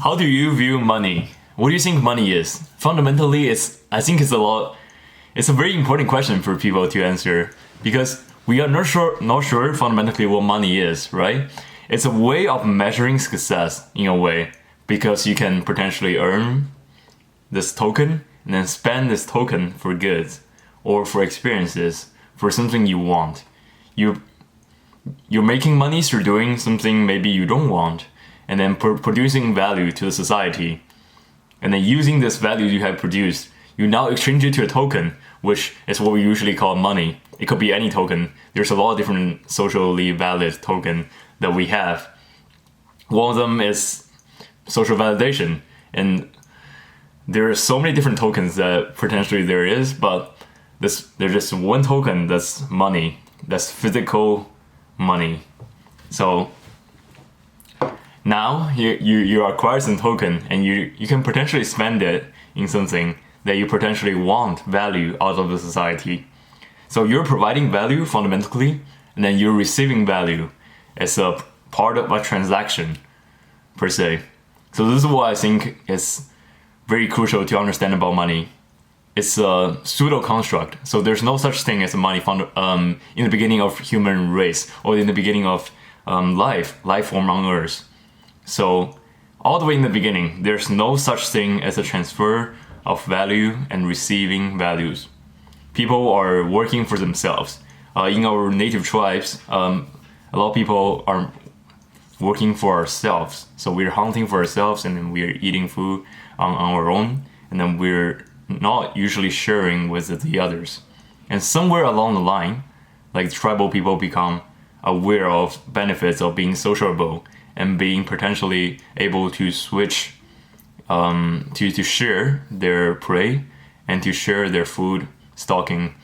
How do you view money? What do you think money is? Fundamentally, I think it's a very important question for people to answer because we are not sure fundamentally what money is, right? It's a way of measuring success in a way because you can potentially earn this token and then spend this token for goods or for experiences, for something you want. You're making money through doing something maybe you don't want, and then producing value to the society. And then using this value you have produced, you now exchange it to a token, which is what we usually call money. It could be any token. There's a lot of different socially valid token that we have. One of them is social validation. And there are so many different tokens that potentially there is, but there's just one token that's money. That's physical money. So now you acquire some token and you can potentially spend it in something that you potentially want value out of the society. So you're providing value fundamentally, and then you're receiving value as a part of a transaction per se. So this is what I think is very crucial to understand about money. It's a pseudo construct. So there's no such thing as money found in the beginning of human race or in the beginning of life form on Earth. So all the way in the beginning, there's no such thing as a transfer of value and receiving values. People are working for themselves. In our native tribes, a lot of people are working for ourselves. So we're hunting for ourselves and then we're eating food on our own. And then we're not usually sharing with the others. And somewhere along the line, like tribal people become aware of benefits of being sociable and being potentially able to switch to share their prey and to share their food stocking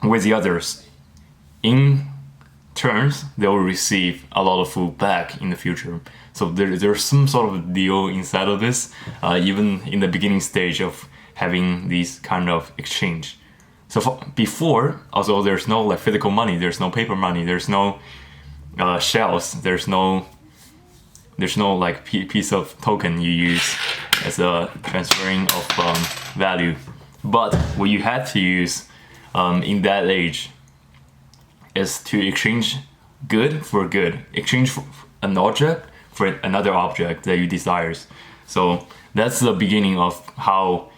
with the others. In turns, they will receive a lot of food back in the future. So there's some sort of deal inside of this, even in the beginning stage of having these kind of exchange. So before, although there's no like physical money, there's no paper money, there's no shells, there's no like piece of token you use as a transferring of value. But what you had to use in that age is to exchange good for good, exchange an object for another object that you desires. So that's the beginning of how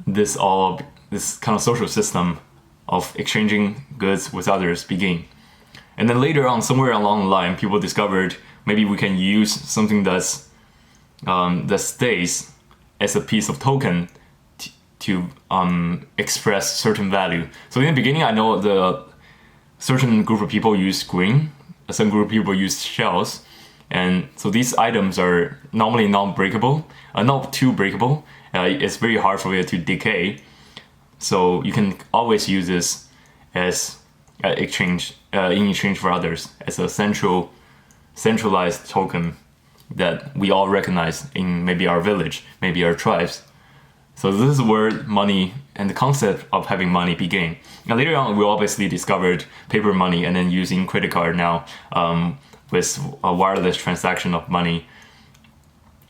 this kind of social system of exchanging goods with others begin. And then later on, somewhere along the line, people discovered maybe we can use something that stays as a piece of token to express certain value. So in the beginning, I know the certain group of people use green, some group of people use shells, and so these items are normally non-breakable, not too breakable. It's very hard for it to decay, so you can always use this as exchange in exchange for others as a centralized token that we all recognize in maybe our village, maybe our tribes. So this is where money and the concept of having money began. Now later on, we obviously discovered paper money and then using credit card now with a wireless transaction of money.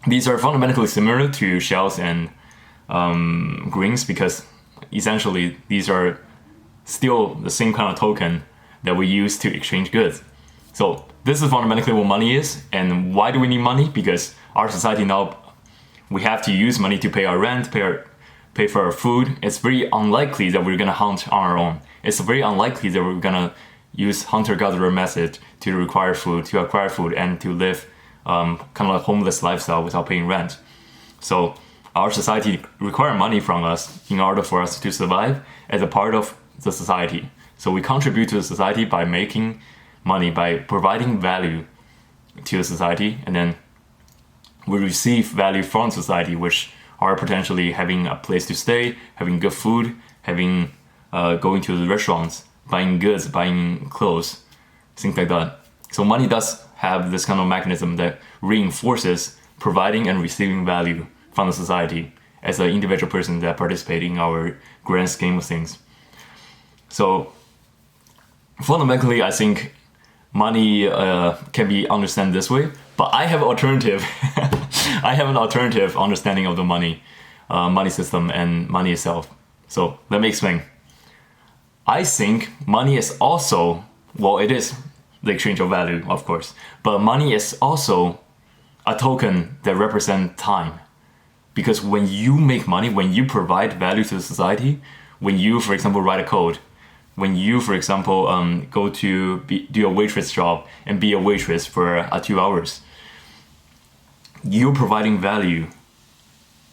These are fundamentally similar to shells and greens because essentially these are still the same kind of token that we use to exchange goods. So this is fundamentally what money is. And why do we need money? Because our society now, we have to use money to pay our rent, pay for our food. It's very unlikely that we're gonna hunt on our own. It's very unlikely that we're gonna use hunter-gatherer method to acquire food, and to live kind of a homeless lifestyle without paying rent. So our society requires money from us in order for us to survive as a part of the society. So we contribute to the society by making money, by providing value to the society, and then we receive value from society, which are potentially having a place to stay, having good food, having going to the restaurants, buying goods, buying clothes, things like that. So money does have this kind of mechanism that reinforces providing and receiving value from the society as an individual person that participates in our grand scheme of things. So fundamentally, I think money can be understood this way, but I have an alternative I have an alternative understanding of the money system and money itself. So let me explain. I think money is also, well, it is the exchange of value, of course, but money is also a token that represents time. Because when you make money, when you provide value to the society, when you, for example, write a code, when you, for example, go to do a waitress job and be a waitress for 2 hours, you're providing value,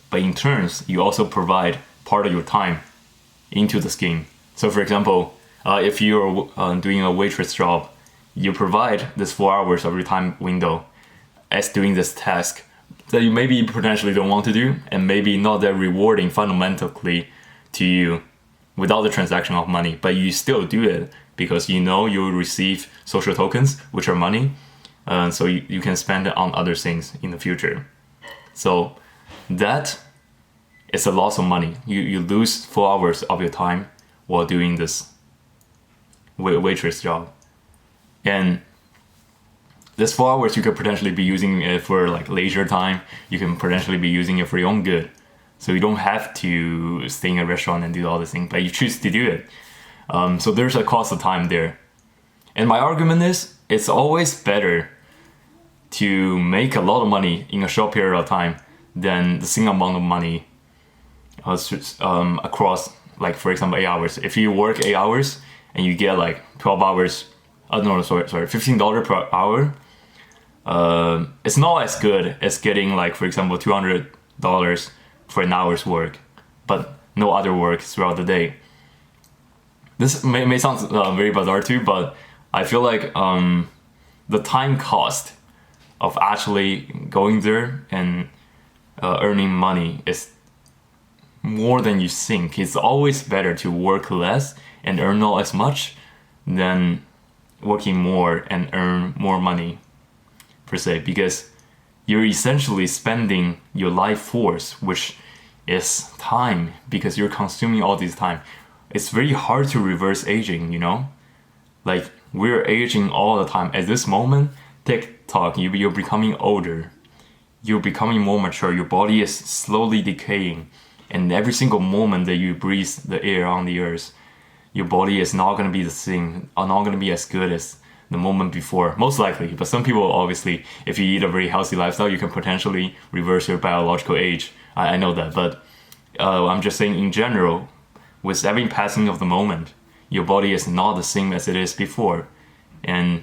but in turns, you also provide part of your time into the scheme. So, for example, if you're doing a waitress job, you provide this 4 hours of your time window as doing this task that you maybe potentially don't want to do, and maybe not that rewarding fundamentally to you without the transaction of money, but you still do it because you know you'll receive social tokens, which are money, so you can spend it on other things in the future. So that is a loss of money. You lose 4 hours of your time while doing this waitress job. And this 4 hours you could potentially be using it for like leisure time. You can potentially be using it for your own good. So you don't have to stay in a restaurant and do all this thing, but you choose to do it. So there's a cost of time there. And my argument is, it's always better to make a lot of money in a short period of time than the same amount of money across, like, for example, 8 hours. If you work 8 hours and you get like 12 hours, $15 per hour, it's not as good as getting, like, for example, $200 for an hour's work, but no other work throughout the day. This may sound very bizarre too, but I feel like the time cost of actually going there and earning money is more than you think. It's always better to work less and earn not as much than working more and earn more money, per se, because you're essentially spending your life force, which is time, because you're consuming all this time. It's very hard to reverse aging, you know? Like, we're aging all the time. At this moment, TikTok, you're becoming older. You're becoming more mature. Your body is slowly decaying. And every single moment that you breathe the air on the earth, your body is not going to be the same, or not going to be as good as the moment before, most likely. But some people, obviously, if you eat a very healthy lifestyle, you can potentially reverse your biological age. I know that, but I'm just saying in general, with every passing of the moment, your body is not the same as it is before. And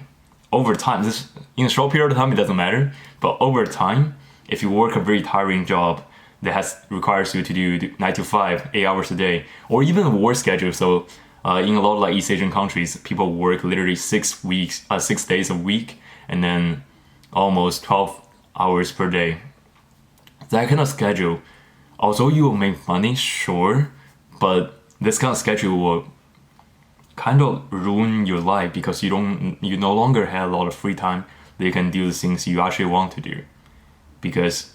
over time, this, in a short period of time, it doesn't matter, but over time, if you work a very tiring job that requires you to do 9 to 5, 8 hours a day, or even a work schedule, so in a lot of like East Asian countries, people work literally 6 days a week, and then almost 12 hours per day. That kind of schedule, although you will make money, sure, but this kind of schedule will kind of ruin your life because you no longer have a lot of free time that you can do the things you actually want to do, because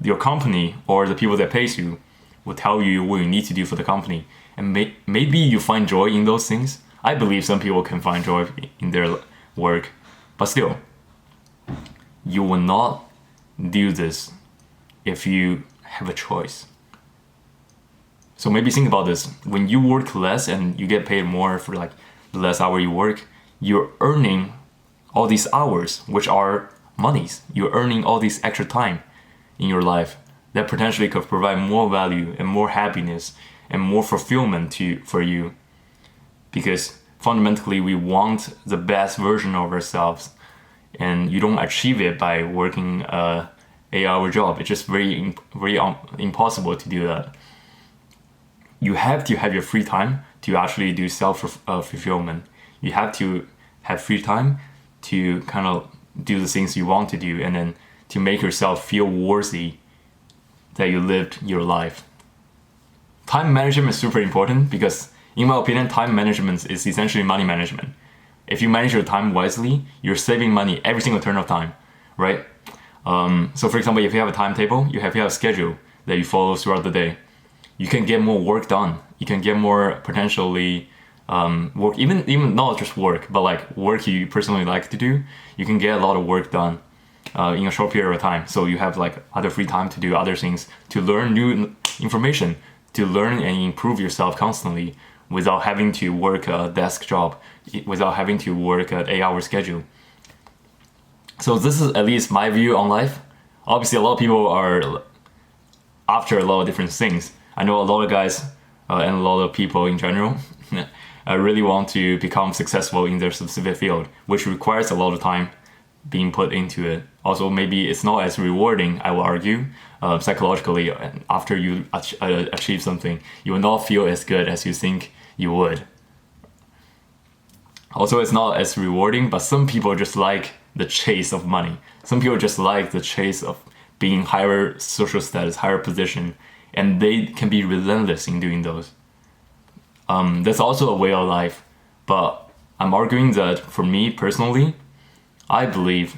your company or the people that pays you will tell you what you need to do for the company. And maybe you find joy in those things. I believe some people can find joy in their work, but still, you will not do this if you have a choice. So maybe think about this. When you work less and you get paid more for like the less hour you work, you're earning all these hours, which are monies. You're earning all this extra time in your life that potentially could provide more value and more happiness and more fulfillment for you, because fundamentally we want the best version of ourselves, and you don't achieve it by working a 8-hour job. It's just very impossible to do that. You have to have your free time to actually do self-fulfillment. You have to have free time to kind of do the things you want to do, and then to make yourself feel worthy that you lived your life. Time management is super important because, in my opinion, time management is essentially money management. If you manage your time wisely, you're saving money every single turn of time, right? So for example, if you have a timetable, you have a schedule that you follow throughout the day, you can get more work done. You can get more potentially work, even not just work, but like work you personally like to do. You can get a lot of work done. in a short period of time. So you have like other free time to do other things, to learn new information, to learn and improve yourself constantly without having to work a desk job, without having to work an 8-hour schedule. So this is at least my view on life. Obviously, a lot of people are after a lot of different things. I know a lot of guys and a lot of people in general really want to become successful in their specific field, which requires a lot of time being put into it. Also, maybe it's not as rewarding, I will argue, psychologically. After you achieve something, you will not feel as good as you think you would. Also, it's not as rewarding, but some people just like the chase of money. Some people just like the chase of being higher social status, higher position, and they can be relentless in doing those. That's also a way of life, but I'm arguing that for me personally, I believe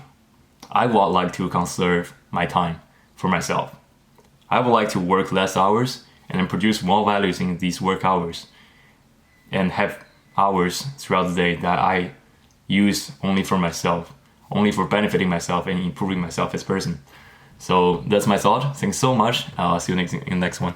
I would like to conserve my time for myself. I would like to work less hours and then produce more values in these work hours, and have hours throughout the day that I use only for myself, only for benefiting myself and improving myself as a person. So that's my thought. Thanks so much. I'll see you in the next one.